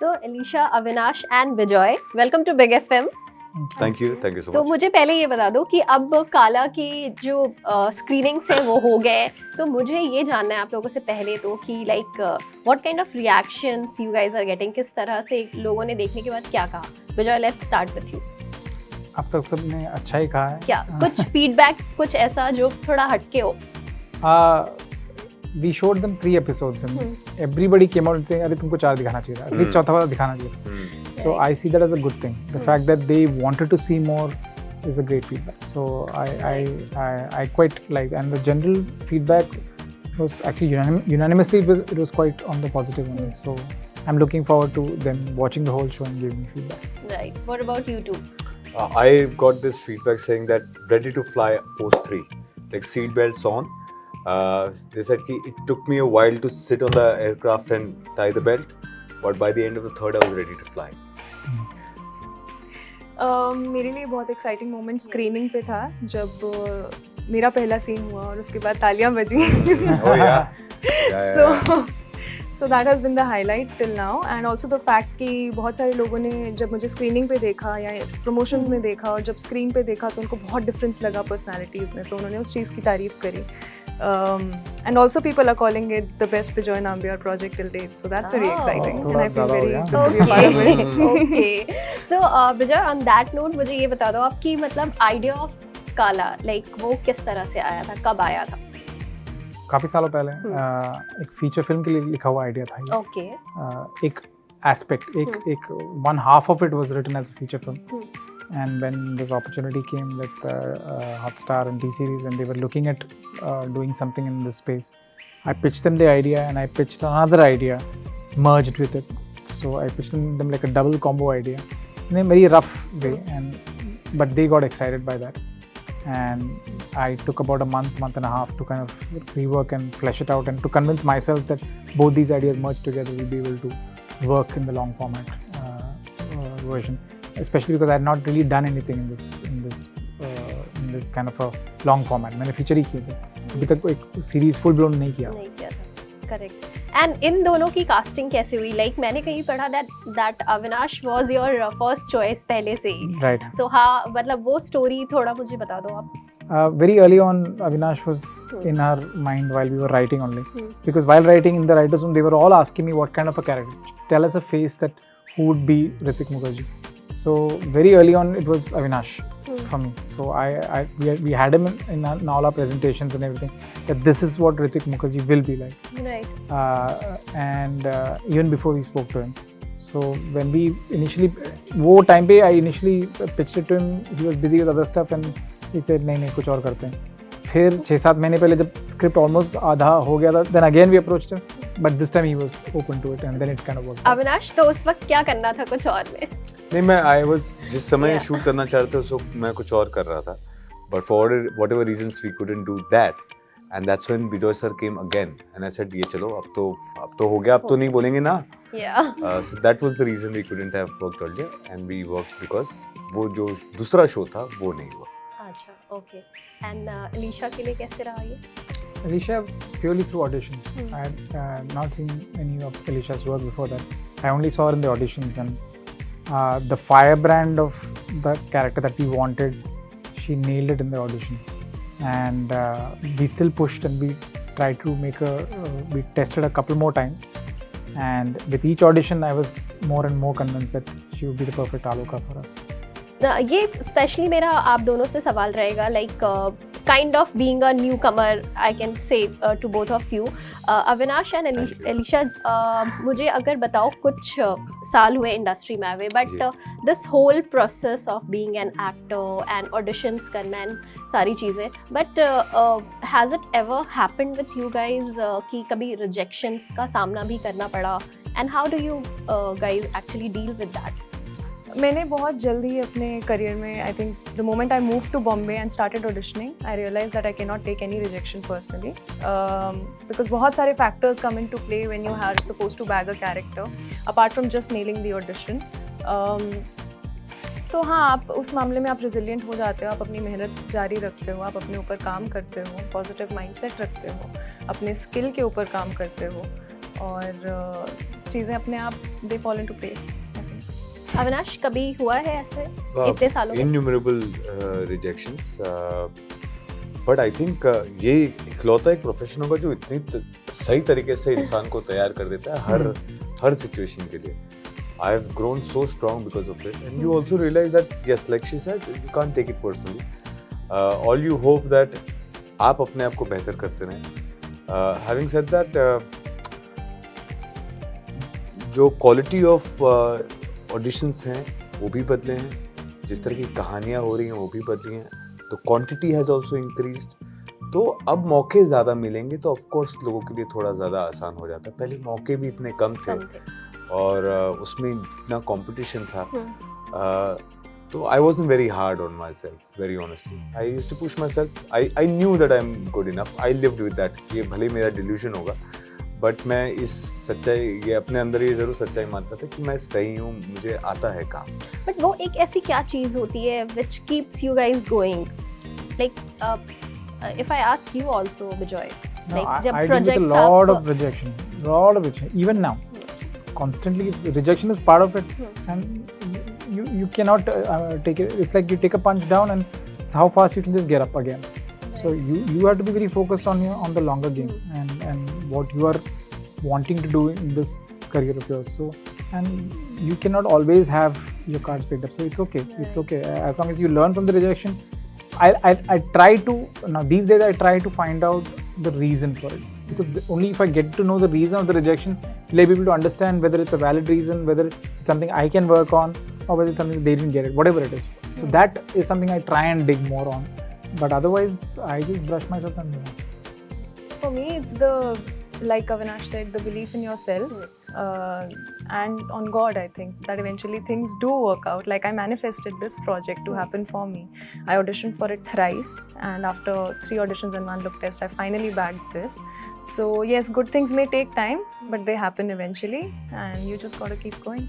So, Elisha, Avinash and Bejoy, welcome to Big FM. Thank you so तो much. मुझे पहले ये बता दो कि अब काला की जो स्क्रीनिंग्स है वो हो गए, तो मुझे ये जानना है आप लोगों से पहले तो कि like what kind of reactions you guys are getting, किस तरह से लोगों ने देखने के बाद क्या कहा। Bejoy, let's start with you. अब तक सबने अच्छा ही कहा है। क्या कुछ फीडबैक, कुछ ऐसा जो थोड़ा हटके हो? We showed them 3 episodes and everybody came out saying अरे तुमको 4 दिखाना चाहिए था, अभी चौथा वाला दिखाना चाहिए। So I see that as a good thing. The fact that they wanted to see more is a great feedback. So I quite like, and the general feedback was actually unanimously it was quite on the positive only. So I'm looking forward to them watching the whole show and giving me feedback. Right. What about you two? I got this feedback saying that ready to fly post 3, like seat belts on. They said कि it took me a while to sit on the aircraft and tie the belt, but by the end of the 3rd I was ready to fly. मेरे लिए बहुत exciting moment screening पे था जब मेरा पहला scene हुआ और उसके बाद तालियां बजी। Oh yeah. So that has been the highlight till now, and also the fact कि बहुत सारे लोगों ने जब मुझे स्क्रीनिंग पे देखा या प्रमोशंस में देखा और जब स्क्रीन पे देखा तो उनको बहुत डिफरेंस लगा पर्सनालिटीज़ में, तो उन्होंने उस चीज़ की तारीफ़ करी। And also people are calling it the best Bejoy Nambiar project till date, so that's very exciting and I feel very good to be a part of it. Okay. So Bejoy, on that note मुझे ये बता दो आपकी मतलब idea of काला like वो किस तरह से आया था, कब आया था? काफ़ी सालों पहले एक फीचर फिल्म के लिए लिखा हुआ आइडिया था ये। Okay. एक एस्पेक्ट, एक one half of it was written as a feature film. And when this opportunity came with Hotstar and T-Series, when they were looking at doing something in this space, I pitched them the idea and I pitched another idea merged with it. So I pitched them like a double combo idea in a very rough way, but they got excited by that. And I took about a month and a half to kind of rework and flesh it out and to convince myself that both these ideas merged together will be able to work in the long format version. Especially because I had not really done anything in this kind of a long format. मैंने feature ही किए थे, अभी तक एक series full blown नहीं किया था। Correct. And इन दोनों की casting कैसे हुई? Like मैंने कहीं पढ़ा that Avinash was your first choice पहले से ही। Right. So हाँ, मतलब वो story थोड़ा मुझे बता दो आप। Very early on, Avinash was in our mind while we were writing only. Because while writing in the writers' room, they were all asking me what kind of a character. Tell us a face that who would be Hrithik Mukherjee. So very early on, it was Avinash for me. So we had him in all our presentations and everything. That this is what Hrithik Mukherjee will be like. Right. And even before we spoke to him. So when we initially, वो time पे I initially pitched it to him. He was busy with other stuff and he said नहीं कुछ और करते हैं. फिर 6-7 महीने पहले जब script almost आधा हो गया था, then again we approached him. But this time he was open to it and then it kind of worked. Avinash, तो उस वक्त क्या करना था कुछ और में? नहीं, मैं I was जिस समय शूट करना चाह रहे थे उस वक्त मैं कुछ और कर रहा था, but for whatever reasons we couldn't do that, and that's when Bejoy sir came again and I said ये चलो अब तो हो गया, अब तो नहीं बोलेंगे ना। Yeah. So that was the reason we couldn't have worked earlier and we worked because वो जो दूसरा शो था वो नहीं हुआ। अच्छा, okay. And Elisha के लिए कैसे रहा ये? Elisha purely through auditions. I had not seen any of Elisha's work before that. I only saw her in the auditions and the firebrand of the character that we wanted, she nailed it in the audition. And we still pushed and we tried to we tested a couple more times. And with each audition, I was more and more convinced that she would be the perfect Aloka for us. ये specially मेरा आप दोनों से सवाल रहेगा like kind of being a newcomer I can say to both of you. Avinash and Elisha, मुझे अगर बताओ कुछ साल हुए इंडस्ट्री में आए, but this whole process of being an actor and auditions करना एंड सारी चीज़ें, but has it ever happened with you guys कि कभी रिजेक्शंस का सामना भी करना पड़ा, and how do you guys actually deal with that? मैंने बहुत जल्दी अपने करियर में, I think the moment I move to Bombay and started auditioning, I realise that I can not take any rejection personally, because बहुत सारे factors come into play when you are suppose to bag a character apart from just nailing the audition. तो हाँ, आप उस मामले में आप resilient हो जाते हो, आप अपनी मेहनत जारी रखते हो, आप अपने ऊपर काम करते हो, पॉजिटिव माइंडसेट रखते हो, अपने स्किल के ऊपर काम करते हो, और चीज़ें अपने आप they fall into place. I think. Avinash, कभी हुआ है ऐसे इतने सालों में? Innumerable rejections. But I think ये इकलौता एक प्रोफेशन होगा जो इतनी सही तरीके से इंसान को तैयार कर देता है हर सिचुएशन के लिए. I've grown so strong because of it, and you also realize that yes, like she said, you can't take it personally. All you hope that आप अपने आप को बेहतर करते रहें. Having said that, जो क्वालिटी ऑफ ऑडिशंस हैं वो भी बदले हैं, जिस तरह की कहानियाँ हो रही हैं वो भी बदली हैं, तो क्वांटिटी हैज़ ऑल्सो इंक्रीज्ड. तो अब मौके ज़्यादा मिलेंगे तो ऑफ कोर्स लोगों के लिए थोड़ा ज़्यादा आसान हो जाता है. पहले मौके भी इतने कम थे और उसमें जितना कंपटीशन था, तो I wasn't very hard on myself, very honestly. I used to push myself. I knew that I'm good enough. I lived with that. ये भले मेरा delusion होगा, बट मैं इस सच्चाई, ये अपने अंदर ये ज़रूर सच्चाई मानता था कि मैं सही हूँ, मुझे आता है काम. बट वो एक ऐसी क्या चीज़ होती है which keeps you guys going? Like, if I ask you also, Bejoy, like जब I deal with a projects lot आप of rejection, even now. Constantly, rejection is part of it, and you cannot take it. It's like you take a punch down, and it's how fast you can just get up again. So you have to be very focused on the longer game and what you are wanting to do in this career of yours. So, and you cannot always have your cards picked up. So it's okay. It's okay as long as you learn from the rejection. I try to now these days I try to find out the reason for it, because only if I get to know the reason of the rejection, will I be able to understand whether it's a valid reason, whether it's something I can work on, or whether it's something they didn't get it, whatever it is. So that is something I try and dig more on. But otherwise, I just brush myself and move on. For me, it's like Avinash said, the belief in yourself and on God. I think that eventually things do work out. Like, I manifested this project to happen for me. I auditioned for it thrice, and after 3 auditions and 1 look test, I finally bagged this. So yes, good things may take time, but they happen eventually, and you just gotta keep going.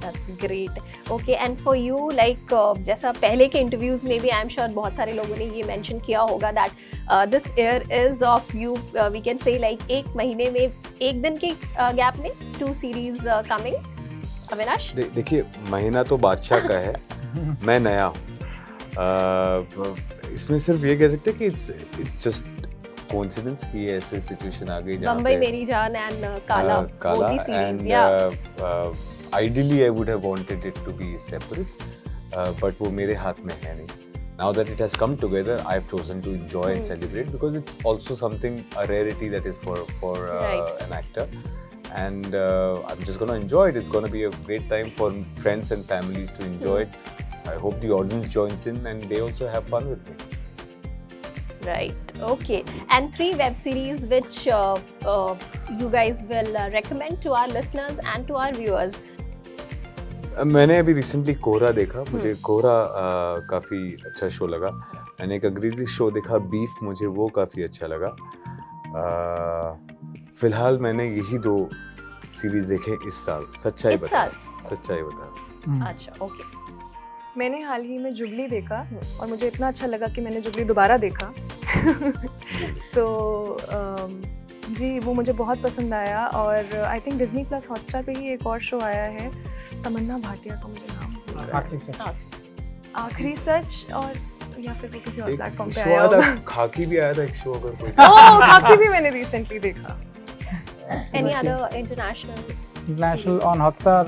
That's great. Okay, and for you, like जैसा पहले के interviews में भी I'm sure बहुत सारे लोगों ने ये mention किया होगा that this year is of you, we can say like एक महीने में, एक दिन के gap में 2 series coming. अविनाश? देखिए, महीना तो बादशाह का है, मैं नया हूँ. इसमें सिर्फ ये कह सकते हैं कि it's just coincidence कि ऐसे situation आ गई जहाँ पे बम्बई मेरी जान and काला both the series, and yeah. Ideally I would have wanted it to be separate, but वो मेरे हाथ में है नहीं. Now that it has come together, I've chosen to enjoy and celebrate, because it's also something, a rarity that is for Right. an actor, and I'm just gonna enjoy it. It's gonna be a great time for friends and families to enjoy it. I hope the audience joins in and they also have fun with me. Right. Okay. And 3 web series which you guys will recommend to our listeners and to our viewers. मैंने अभी recently कोहरा देखा. मुझे कोहरा काफ़ी अच्छा show लगा. मैंने एक अंग्रेजी शो देखा बीफ, मुझे वो काफ़ी अच्छा लगा. फिलहाल मैंने यही 2 सीरीज देखे इस साल. सच्चाई बता. अच्छा, ओके. मैंने हाल ही में जुबली देखा और मुझे इतना अच्छा लगा कि मैंने जुबली दोबारा देखा. तो जी, वो मुझे बहुत पसंद आया. और I think Disney plus Hotstar पे ही एक और शो आया है, तमन्ना भाटिया का, मुझे नाम भूल रहा है. आखिरी सच, और या फिर वो किसी और प्लेटफॉर्म पे आया होगा. खाकी भी आया था एक शो, अगर कोई. ओह, खाकी भी मैंने रिसेंटली देखा. Any other international on Hotstar,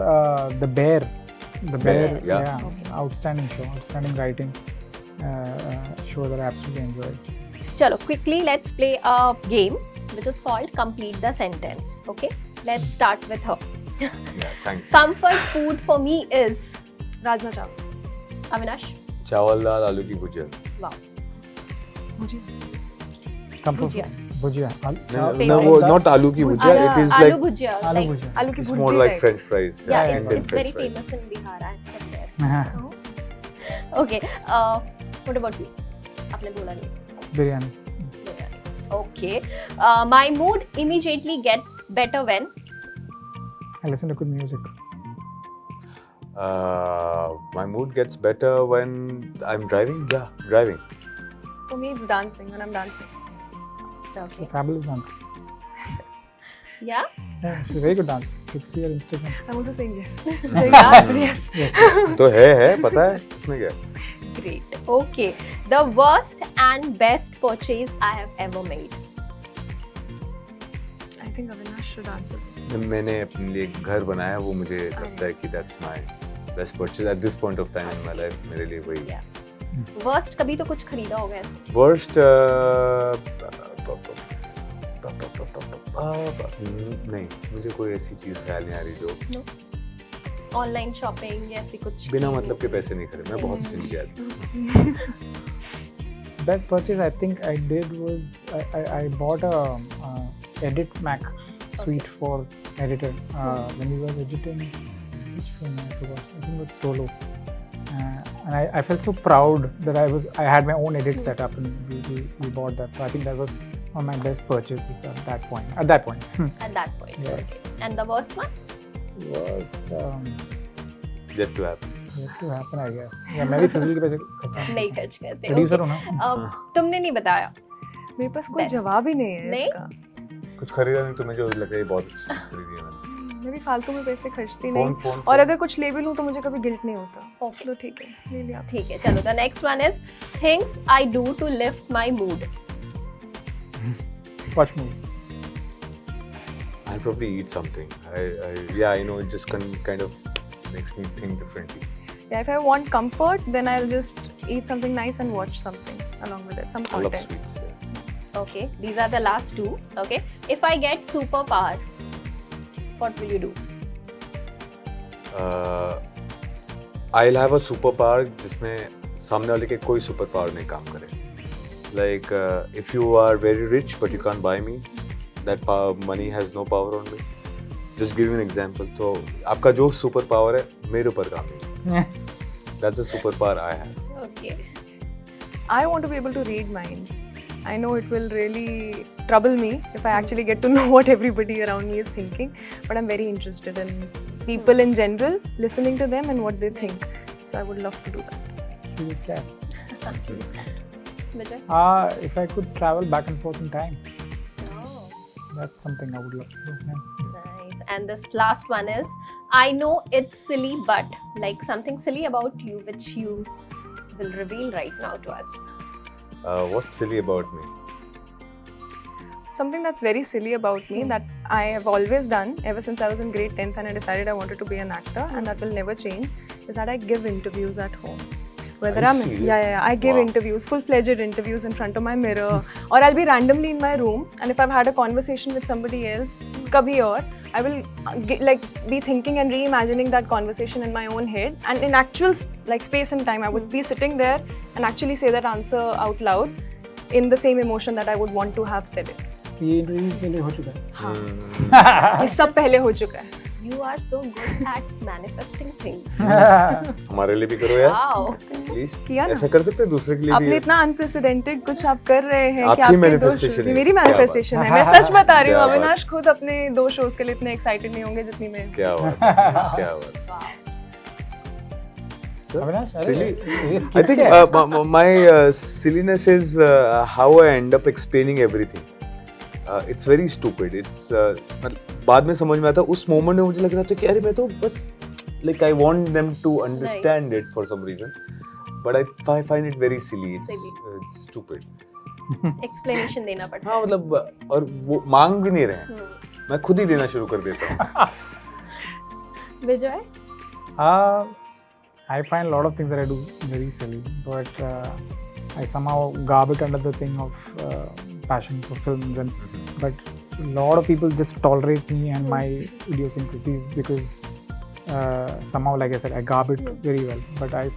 The Bear. Yeah. Okay. Outstanding show, outstanding writing, show that I absolutely enjoyed. Chalo, quickly let's play a game which is called Complete the Sentence. Okay, let's start with her. Yeah, thanks. Comfort food for me is rajma चावल. Avinash. चावल दाल आलू की भुजिया. Wow. मुझे Bhujia. Bhujia. No, वो not आलू की भुजिया. It is Aloo like bhujia. Aloo like- bhujia. आलू की it's bhurji more like type. French fries. Yeah, Indian it's very French fries. famous in Bihar and yes. Uh-huh. Okay. What about you? आपने बोला नहीं. Biryani. Okay. My mood immediately gets better when I listen to good music. My mood gets better when I'm driving. Yeah, driving. For me, it's dancing, when I'm dancing. It's a okay. fabulous answer. Yeah. Yeah, she's a very good dancer. Could see her Instagram. I'm also saying yes. Saying answer yes. तो है पता है उसमें क्या? Great. Okay. The worst and best purchase I have ever made. I think Avinash should answer this. मैंने अपने लिए एक घर बनाया, वो मुझे लगता है कि that's my best purchase at this point of time in my life. मेरे लिए वही. Yeah. Worst कभी तो कुछ खरीदा होगा ऐसे. Worst नहीं, मुझे कोई ऐसी चीज ख्याल नहीं आ रही जो ऑनलाइन शॉपिंग या ऐसी कुछ बिना मतलब के पैसे नहीं खरीद. मैं बहुत स्टिंजी आदमी. Best purchase I think I did was I bought a Edit Mac suite for editor when we were editing which film I forgot. I think it was Solo. And I felt so proud that I had my own edit setup and we bought that. So I think that was one of my best purchases at that point. At that point. Yeah. Okay. And the worst one? Worst yet to happen. yet to happen I guess. Yeah, मैं भी film के पैसे नहीं खर्च करते. Producer हूँ ना. तुमने नहीं बताया. मेरे पास कोई जवाब ही नहीं है नहीं? इसका. कुछ खरीदा नहीं, तुम्हें जो लगा ये बहुत अच्छी चीज खरीदी है मैंने. मैं भी फालतू में पैसे खर्चती फोन नहीं. और अगर कुछ ले भी लूँ तो मुझे कभी गिल्ट नहीं होता. Okay. तो ठीक है, ले लिया. ठीक है, चलो. The next one is things I do to lift my mood. Watch movies. I'll probably eat something. I know it just kind of makes me think differently. Yeah, if I want comfort, then I'll just eat something nice and watch something along with it, some I love content. sweets. Yeah. Okay, these are the last two. Okay, if I get superpower, what will you do? I'll have a superpower जिसमें सामने वाले के कोई superpower नहीं काम करे. Like if you are very rich but you can't buy me, that money has no power on me. Just give you an example. तो आपका जो super power है मेरे ऊपर काम नहीं. That's a superpower I have. Okay. I want to be able to read minds. I know it will really trouble me if I actually get to know what everybody around me is thinking, but I'm very interested in people in general, listening to them and what they think. So I would love to do that. Curious cat. Bejoy? If I could travel back and forth in time, Oh, that's something I would love to do. Yeah. nice. And this last one is, I know it's silly, but like something silly about you which you will reveal right now to us. What's silly about me? Something that's very silly about me that I have always done ever since I was in grade 10th and I decided I wanted to be an actor, and that will never change, is that I give interviews at home. Whether Are you I'm serious? I give Wow. interviews, full-fledged interviews in front of my mirror, or I'll be randomly in my room, and if I've had a conversation with somebody else, kabhi aur, I will be thinking and reimagining that conversation in my own head, and in actual space and time, I would be sitting there and actually say that answer out loud in the same emotion that I would want to have said it. ये interview पहले हो चुका है. हाँ. ये सब पहले हो चुका है. You are so good at manifesting things. हमारे लिए भी करो यार. Wow. Please. किया ना? ऐसा कर सकते हैं दूसरे के लिए आपने भी. इतना अनप्रेसिडेंटेड कुछ आप कर रहे हैं कि आपकी आपके दो manifestation shows, है. मेरी क्या मैनिफेस्टेशन बात. है. मैं सच बता रही हूँ, क्या बात. अविनाश खुद अपने 2 shows के लिए इतने एक्साइटेड नहीं होंगे जितनी मैं. क्या बात है, क्या बात है. Wow. अविनाश, अरे, Silly. ये skit I think क्या है? my silliness is how I end up explaining everything. It's very stupid. It's बाद में समझ में आता. उस मोमेंट में मुझे लग रहा था कि अरे मैं तो बस I want them to understand it for some reason, but I find it very silly. It's stupid. Explanation देना पड़ता हाँ मतलब और वो मांग भी नहीं रहे हैं. मैं खुद ही देना शुरू कर देता हूँ. Bejoy? I find a lot of things that I do very silly, but I somehow garb it under the thing of passion for films, but a lot of people just tolerate me and my idiosyncrasies because somehow, like I said, I garb it very well. But a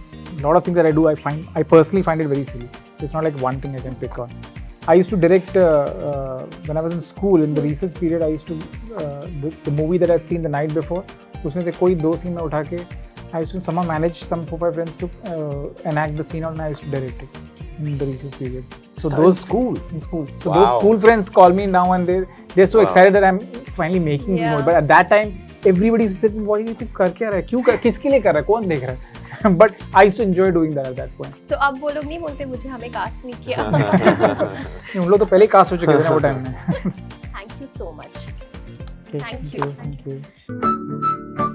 lot of things that I do, I personally find it very silly. So it's not like one thing I can pick on. I used to direct when I was in school in the recess period. I used to the movie that I'd seen the night before. उसमें से कोई 2 scene में उठा के I used to somehow manage some 4-5 friends to enact the scene, and I used to direct it in the recess period. So those school. In school. So Wow. those school friends call me now and they're so Wow. excited that I'm finally making Yeah. more. But at that time, everybody used to say, "What are you कर क्या रहा है? क्यों कर? किसके लिए कर रहा है? कौन देख रहा है?" But I used to enjoy doing that at that point. तो अब वो लोग नहीं बोलते मुझे हमें कास्ट नहीं किया. उन लोग तो पहले ही कास्ट हो चुके थे ना वो टाइम में. Thank you so much. Thank you. Thank you.